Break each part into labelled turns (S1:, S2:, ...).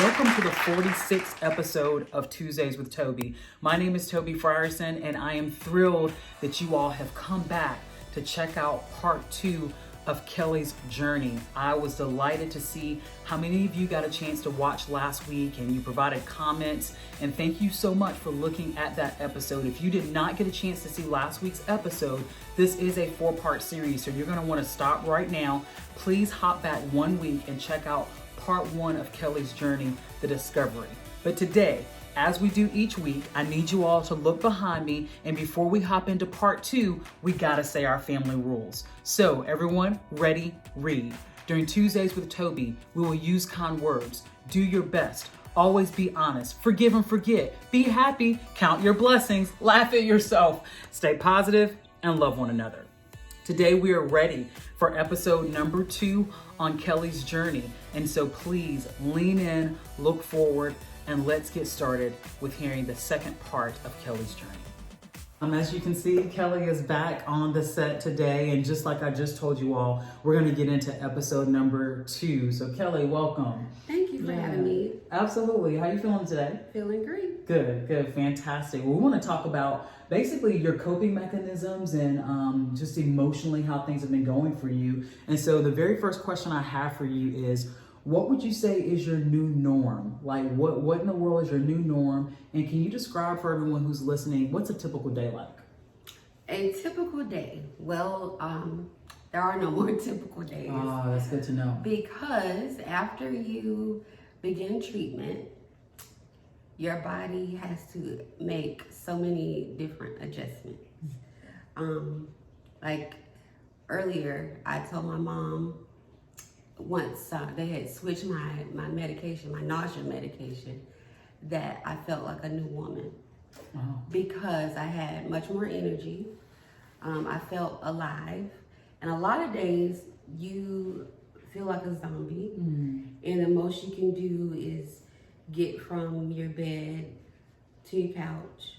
S1: Welcome to the 46th episode of Tuesdays with Tobe. My name is Tobe Frierson, and I am thrilled that you all have come back to check out part 2 of Kelly's journey. I was delighted to see how many of you got a chance to watch last week and you provided comments, and thank you so much for looking at that episode. If you did not get a chance to see last week's episode, this is a 4-part series, so you're going to want to stop right now. Please hop back 1 week and check out part 1 of Kelly's journey, the discovery. But today, as we do each week, I need you all to look behind me, and before we hop into part 2, we gotta say our family rules. So everyone, ready, read. During Tuesdays with Tobe, we will use kind words. Do your best. Always be honest. Forgive and forget. Be happy. Count your blessings. Laugh at yourself. Stay positive and love one another. Today we are ready for episode number 2 on Kelly's journey. And so please lean in, look forward, and let's get started with hearing the second part of Kelly's journey. As you can see, Kelly is back on the set today. And just like I just told you all, we're going to get into episode number 2. So Kelly, welcome.
S2: Thank you for having me.
S1: Absolutely. How are you feeling today?
S2: Feeling great.
S1: Good, fantastic. Well, we want to talk about basically your coping mechanisms and just emotionally how things have been going for you. And so the very first question I have for you is, what would you say is your new norm? Like what in the world is your new norm? And can you describe for everyone who's listening, what's a typical day like?
S2: A typical day. Well, there are no more typical days.
S1: Ah, that's good to know.
S2: Because after you begin treatment, your body has to make so many different adjustments. Like earlier, I told my mom once they had switched my medication, my nausea medication, that I felt like a new woman.
S1: Wow.
S2: Because I had much more energy. I felt alive. And a lot of days you feel like a zombie. And the most you can do is get from your bed to your couch,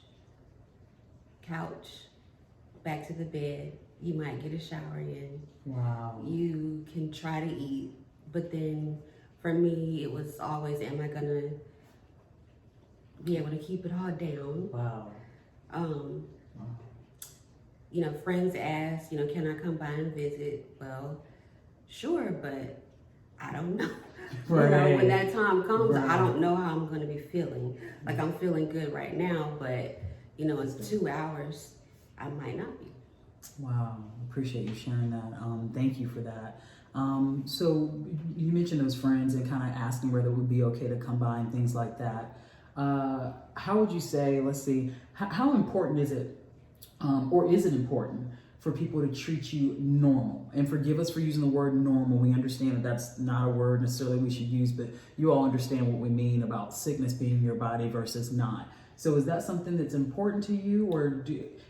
S2: back to the bed. You might get a shower in.
S1: Wow.
S2: You can try to eat, but then for me, it was always, am I gonna be able to keep it all down?
S1: Wow.
S2: You know, friends ask, you know, can I come by and visit? Well, sure, but I don't know.
S1: Right.
S2: You know, when that time comes,
S1: Right.
S2: I don't know how I'm gonna be feeling. Like I'm feeling good right now, but you know, in 2 hours, I might not be.
S1: Wow, appreciate you sharing that. Thank you for that. So you mentioned those friends and kind of asking whether it would be okay to come by and things like that. How would you say, let's see, how important is it, or is it important for people to treat you normal? And forgive us for using the word normal. We understand that that's not a word necessarily we should use, but you all understand what we mean about sickness being in your body versus not. So is that something that's important to you, or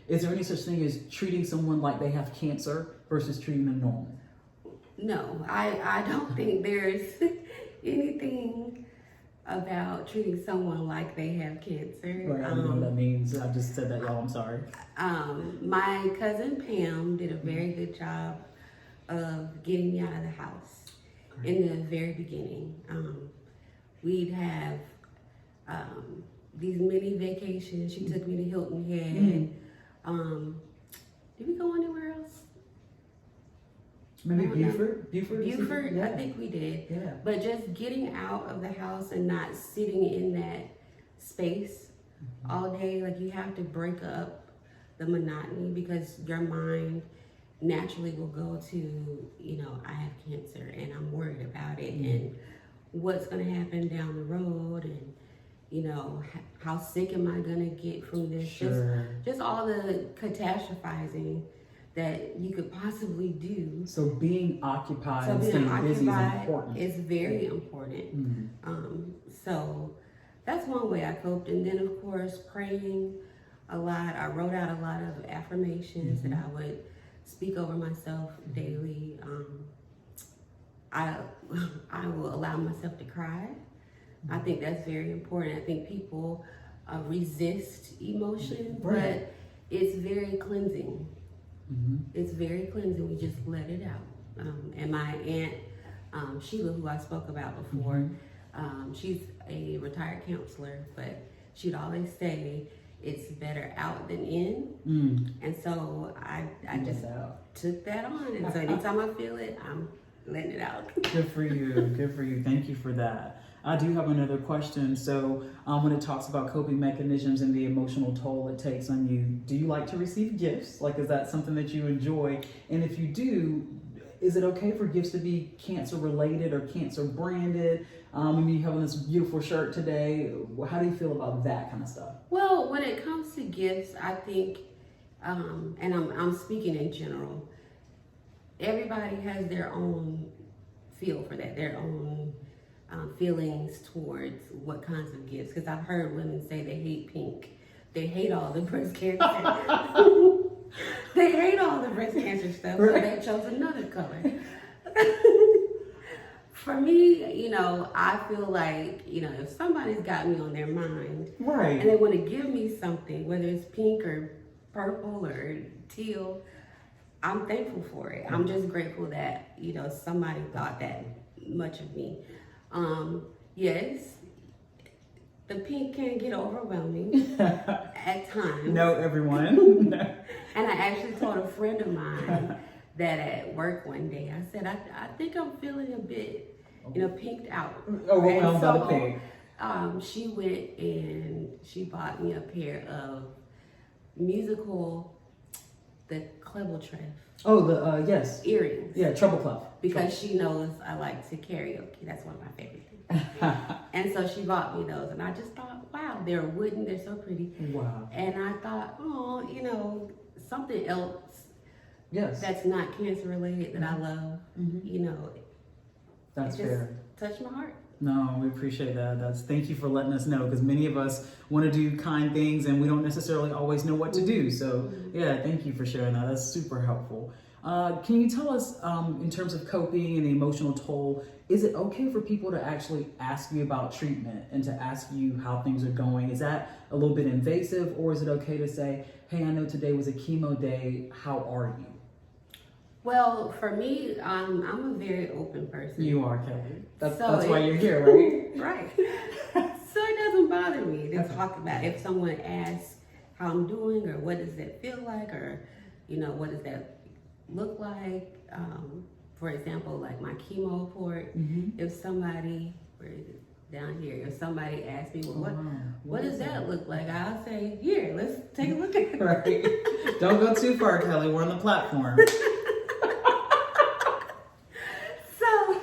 S1: is there any such thing as treating someone like they have cancer versus treating them normal?
S2: No, I don't think there's anything about treating someone like they have cancer.
S1: Right, I don't know what that means. I just said that, y'all. I'm sorry.
S2: My cousin Pam did a very good job of getting me out of the house. Great. In the very beginning. We'd have these mini vacations. She took me to Hilton Head. Did we go anywhere else?
S1: Maybe Buford?
S2: Buford,
S1: yeah.
S2: I think we did.
S1: Yeah.
S2: But just getting out of the house and not sitting in that space all day, like you have to break up the monotony, because your mind naturally will go to, you know, I have cancer and I'm worried about it and what's going to happen down the road, and you know, how sick am I going to get from this?
S1: Sure.
S2: Just all the catastrophizing that you could possibly do.
S1: So being occupied and staying busy is important.
S2: It's very important. So that's one way I coped. And then of course, praying a lot. I wrote out a lot of affirmations that I would speak over myself daily. I will allow myself to cry. I think that's very important. I think people resist emotion, but it's very cleansing. It's very cleansing. We just let it out. And my aunt Sheila, who I spoke about before, She's a retired counselor, but she'd always say it's better out than in. And so I just took that on. And so anytime I feel it, I'm letting it out.
S1: Good for you. Good for you. Thank you for that. I do have another question. So when it talks about coping mechanisms and the emotional toll it takes on you, do you like to receive gifts? Like, is that something that you enjoy? And if you do, is it okay for gifts to be cancer related or cancer branded? I mean, you have on this beautiful shirt today. How do you feel about that kind of stuff?
S2: Well, when it comes to gifts, I think, and I'm speaking in general, everybody has their own feel for that, their own feelings towards what kinds of gifts. Because I've heard women say they hate pink. They hate all the breast cancer. They hate all the breast cancer stuff, so they chose another color. For me, you know, I feel like, you know, if somebody's got me on their mind,
S1: right,
S2: and they want to give me something, whether it's pink or purple or teal, I'm thankful for it. I'm just grateful that, you know, somebody thought that much of me. Yes, the pink can get overwhelming at times.
S1: No, everyone.
S2: And I actually told a friend of mine that at work one day, I said, I think I'm feeling a bit, you know, pinked out.
S1: Overwhelmed by the pink.
S2: She went and she bought me a pair of the Clevel Treff.
S1: Oh, the, yes.
S2: Earrings.
S1: Yeah, treble clef.
S2: Because she knows I like to karaoke. That's one of my favorite things. And so she bought me those. And I just thought, wow, they're wooden. They're so pretty.
S1: Wow.
S2: And I thought, oh, you know, something else that's not cancer related that I love, you know.
S1: That's fair.
S2: Touched my heart.
S1: No, we appreciate that. Thank you for letting us know, because many of us want to do kind things and we don't necessarily always know what to do. So yeah, thank you for sharing that. That's super helpful. Can you tell us, in terms of coping and the emotional toll, is it okay for people to actually ask you about treatment and to ask you how things are going? Is that a little bit invasive, or is it okay to say, hey, I know today was a chemo day, how are you?
S2: Well, for me, I'm a very open person.
S1: You are, Kelly. That's why you're here, right?
S2: Right. So it doesn't bother me to talk about if someone asks how I'm doing, or what does that feel like, or, you know, what does that look like. For example, like my chemo report, if somebody, where is it? Down here, if somebody asks me, well, what does that look like? I'll say, here, let's take a look at it.
S1: Right. Don't go too far, Kelly. We're on the platform.
S2: So,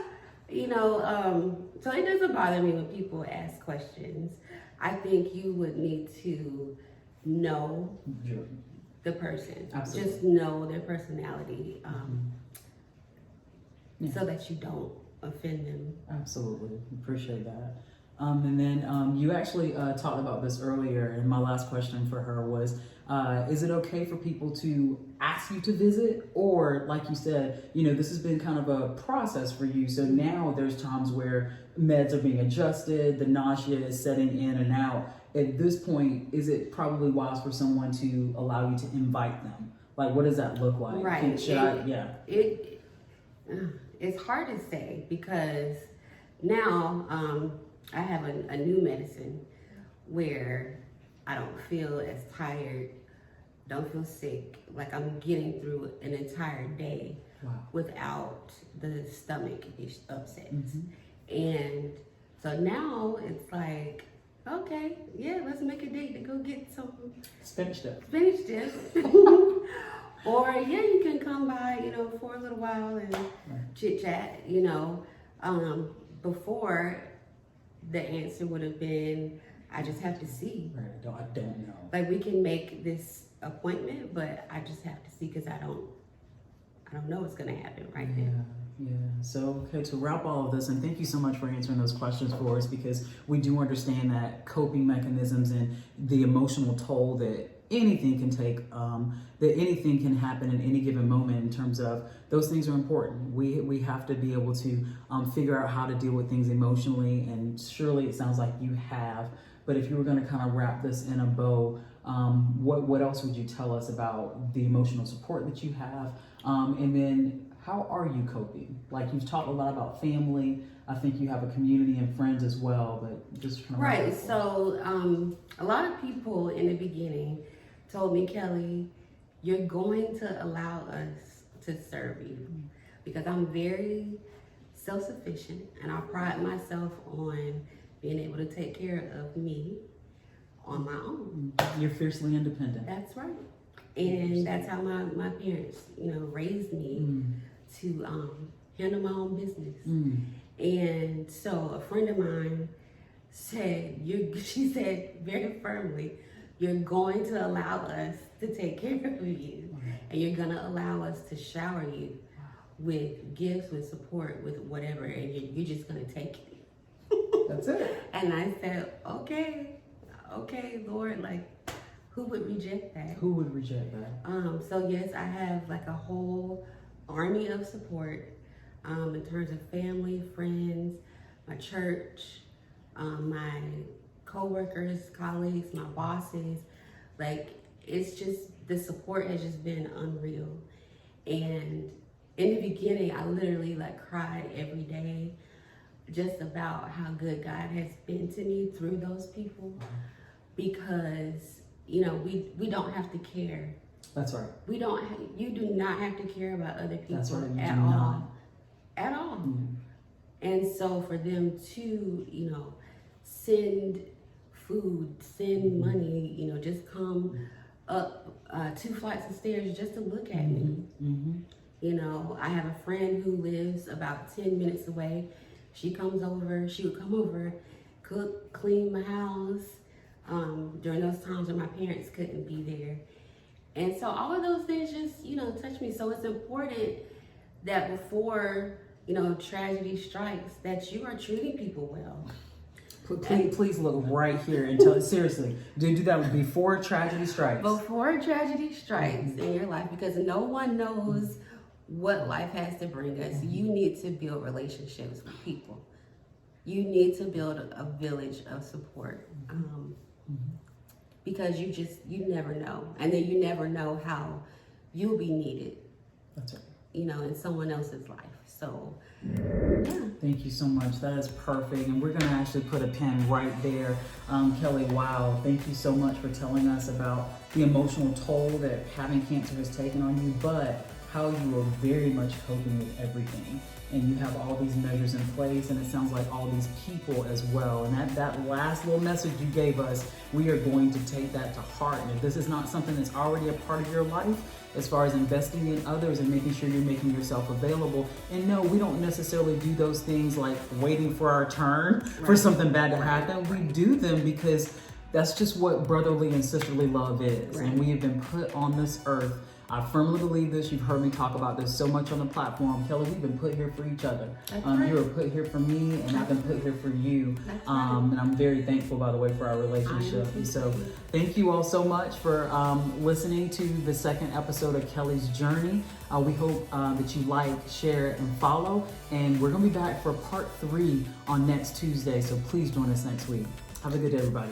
S2: you know, so it doesn't bother me when people ask questions. I think you would need to know the person.
S1: Absolutely.
S2: Just know their personality, so that you don't offend them.
S1: Absolutely. Appreciate that. And then you actually talked about this earlier, and my last question for her was, is it okay for people to ask you to visit? Or like you said, you know, this has been kind of a process for you. So now there's times where meds are being adjusted, the nausea is setting in and out. At this point, is it probably wise for someone to allow you to invite them? Like, what does that look like?
S2: Right. It's hard to say, because now I have a new medicine where I don't feel as tired, don't feel sick, like I'm getting through an entire day without the stomach upsets. And so now it's like, okay, yeah, let's make a date to go get some
S1: spinach dip.
S2: Or yeah, you can come by, you know, for a little while and chit chat, you know. Before, the answer would have been, I just have to see.
S1: Right, I don't know.
S2: Like, we can make this appointment, but I just have to see, because I don't know what's gonna happen right now.
S1: Yeah. So, okay, to wrap all of this, and thank you so much for answering those questions for us, because we do understand that coping mechanisms and the emotional toll that anything can take, that anything can happen in any given moment, in terms of those things are important. We have to be able to figure out how to deal with things emotionally, and surely it sounds like you have. But if you were going to kind of wrap this in a bow, what else would you tell us about the emotional support that you have? And then how are you coping? Like, you've talked a lot about family. I think you have a community and friends as well, but just kind of
S2: right. So a lot of people in the beginning told me, Kelly, you're going to allow us to serve you, because I'm very self-sufficient and I pride myself on being able to take care of me on my own.
S1: You're fiercely independent.
S2: That's right. And that's how my parents, raised me to handle my own business. And so a friend of mine said, she said very firmly, you're going to allow us to take care of you, and you're going to allow us to shower you with gifts, with support, with whatever, and you're just going to take it.
S1: That's it.
S2: And I said, okay, Lord, like, who would reject that?
S1: Who would reject that?
S2: So yes, I have like a whole army of support in terms of family, friends, my church, my co-workers, colleagues, my bosses. Like, it's just, the support has just been unreal. And in the beginning, I literally like cried every day just about how good God has been to me through those people, because we don't have to care.
S1: That's right.
S2: You do not have to care about other people.
S1: That's right.
S2: At all. At all. And so for them to, send food, send money, just come up 2 flights of stairs just to look at me. I have a friend who lives about 10 minutes away. She would come over, cook, clean my house, during those times when my parents couldn't be there. And so all of those things just, touch me. So it's important that before, tragedy strikes, that you are treating people well.
S1: Please look right here and tell us, seriously, do that before tragedy strikes.
S2: Before tragedy strikes in your life, because no one knows what life has to bring us. You need to build relationships with people. You need to build a village of support. Because you never know. And then you never know how you'll be needed.
S1: That's right.
S2: In someone else's life. So, yeah.
S1: Thank you so much. That is perfect. And we're going to actually put a pin right there. Kelly, wow. Thank you so much for telling us about the emotional toll that having cancer has taken on you, but how you are very much coping with everything. And you have all these measures in place, and it sounds like all these people as well. And that last little message you gave us, we are going to take that to heart. And if this is not something that's already a part of your life, as far as investing in others and making sure you're making yourself available, and no, we don't necessarily do those things like waiting for our turn for something bad to happen. We do them because that's just what brotherly and sisterly love is. And we have been put on this earth. I firmly believe this. You've heard me talk about this so much on the platform. Kelly, we've been put here for each other. You were put here for me, and I've been put here for you. And I'm very thankful, by the way, for our relationship. And so thank you all so much for listening to the second episode of Kelly's Journey. We hope that you like, share, and follow. And we're going to be back for part 3 on next Tuesday. So please join us next week. Have a good day, everybody.